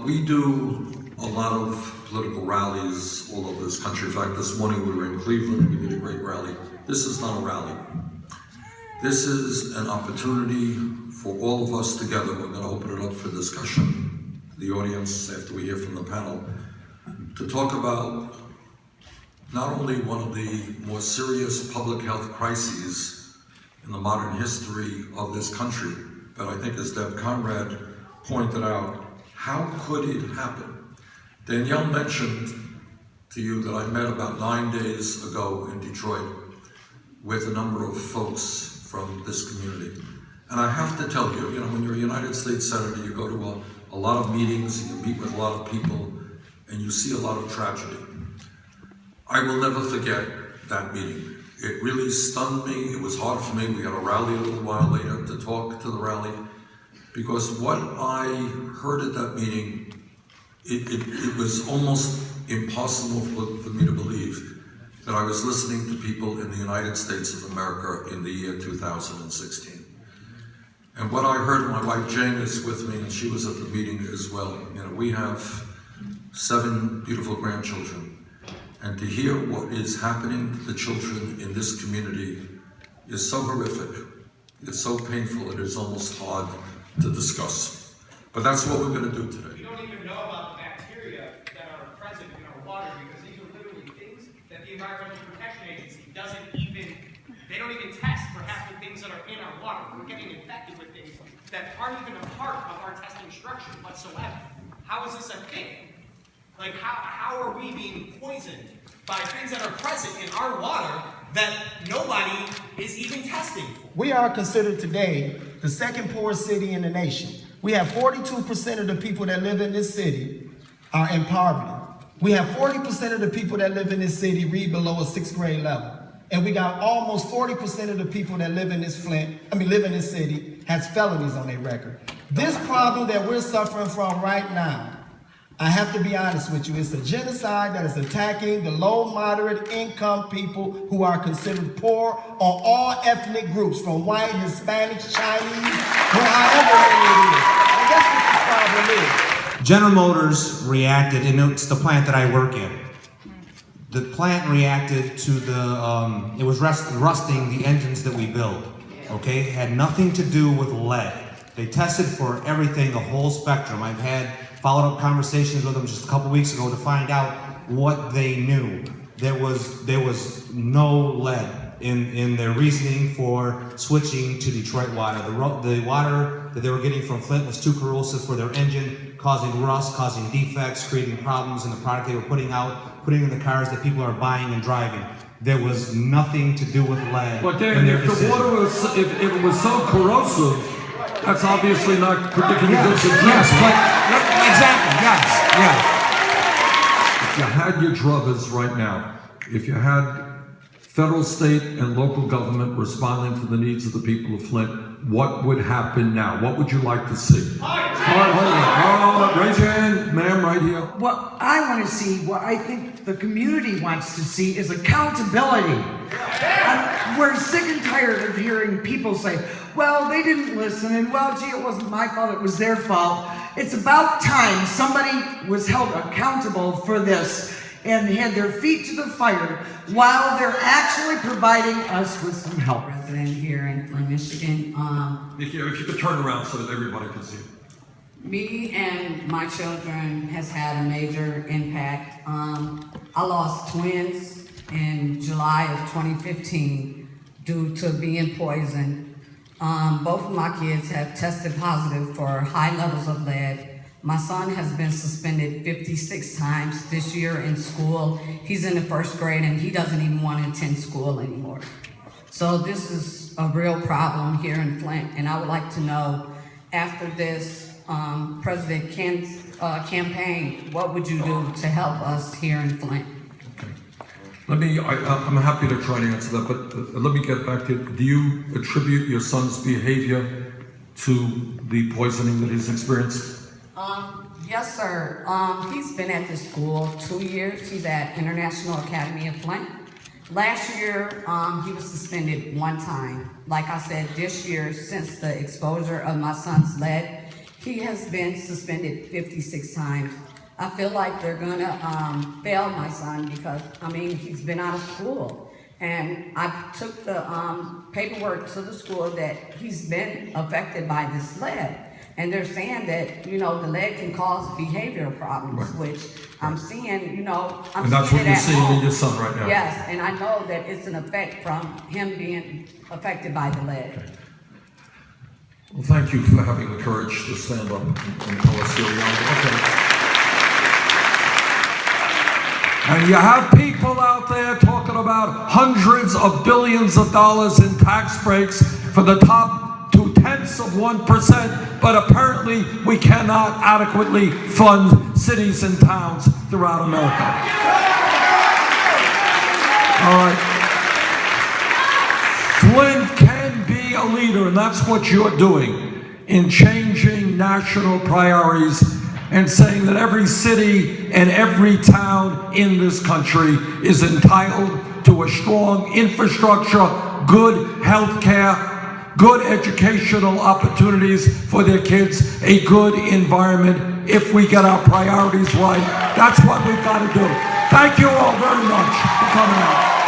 We do a lot of political rallies all over this country. In fact, this morning we were in Cleveland, we did a great rally. This is not a rally. This is an opportunity for all of us together. We're going to open it up for discussion, the audience, after we hear from the panel, to talk about not only one of the more serious public health crises in the modern history of this country, but I think as Deb Conrad pointed out, how could it happen? Danielle mentioned to you that I met about 9 days ago in Detroit with a number of folks from this community. And I have to tell you, when you're a United States Senator, you go to a lot of meetings, and you meet with a lot of people, and you see a lot of tragedy. I will never forget that meeting. It really stunned me. It was hard for me. We had a rally a little while later to talk to the rally, because what I heard at that meeting, it was almost impossible for me to believe that I was listening to people in the United States of America in the year 2016. And what I heard, my wife Jane is with me, and she was at the meeting as well. We have 7 beautiful grandchildren. And to hear what is happening to the children in this community is so horrific. It's so painful, it is almost hard to discuss. But that's what we're going to do today. We don't even know about the bacteria that are present in our water, because these are literally things that the Environmental Protection Agency they don't even test for half the things that are in our water. We're getting infected with things that aren't even a part of our testing structure whatsoever. How is this a thing? Like, how are we being poisoned by things that are present in our water that nobody is even testing for? We are considered today the second poorest city in the nation. We have 42% of the people that live in this city are in poverty. We have 40% of the people that live in this city read below a 6th grade level. And we got almost 40% of the people that live in this city has felonies on their record. This problem that we're suffering from right now, I have to be honest with you, it's a genocide that is attacking the low, moderate income people who are considered poor on all ethnic groups, from white, Hispanics, Chinese, however many it is. And that's what this problem is. General Motors reacted, and it's the plant that I work in. The plant reacted to it was rusting the engines that we build, okay? It had nothing to do with lead. They tested for everything, the whole spectrum. I've had follow-up conversations with them just a couple weeks ago to find out what they knew. There was no lead in their reasoning for switching to Detroit water. The water that they were getting from Flint was too corrosive for their engine, causing rust, causing defects, creating problems in the product they were putting in the cars that people are buying and driving. There was nothing to do with lead. But Dan, if the water was, if it was so corrosive, that's obviously not particularly good to drink. Yes, but exactly, yes. If you had your druthers right now, if you had federal, state, and local government responding to the needs of the people of Flint, what would happen now? What would you like to see? All right, hold on. Raise your hand, ma'am, right here. What I want to see, what I think the community wants to see, is accountability. We're sick and tired of hearing people say, well, they didn't listen, and well, gee, it wasn't my fault, it was their fault. It's about time somebody was held accountable for this and had their feet to the fire while they're actually providing us with some help. Resident here in Flint, Michigan. Nikki, if you could turn around so that everybody can see. Me and my children has had a major impact. I lost twins in July of 2015 due to being poisoned. Both of my kids have tested positive for high levels of lead. My son has been suspended 56 times this year in school. He's in the 1st grade and he doesn't even want to attend school anymore. So this is a real problem here in Flint, and I would like to know, after this President Kent's campaign, what would you do to help us here in Flint? Okay. I'm happy to try to answer that, but let me get back to it. Do you attribute your son's behavior to the poisoning that he's experienced? Yes, sir. He's been at this school 2 years. He's at International Academy of Flint. Last year, he was suspended 1 time. Like I said, this year, since the exposure of my son's lead, He has been suspended 56 times. I feel like they're gonna fail my son because, I mean, he's been out of school. And I took the paperwork to the school that he's been affected by this lead. And they're saying that, you know, the lead can cause behavioral problems, which I'm seeing, you know, I'm And that's seeing what it you're at seeing in home. your son right now. Yes, and I know that it's an effect from him being affected by the lead. Well, thank you for having the courage to stand up and tell us your reality. Okay. And you have people out there talking about hundreds of billions of dollars in tax breaks for the top 0.2%, but apparently we cannot adequately fund cities and towns throughout America. All right. Flint can be a leader, and that's what you're doing in changing national priorities and saying that every city and every town in this country is entitled to a strong infrastructure, good health care, good educational opportunities for their kids, a good environment. If we get our priorities right, that's what we've got to do. Thank you all very much for coming out.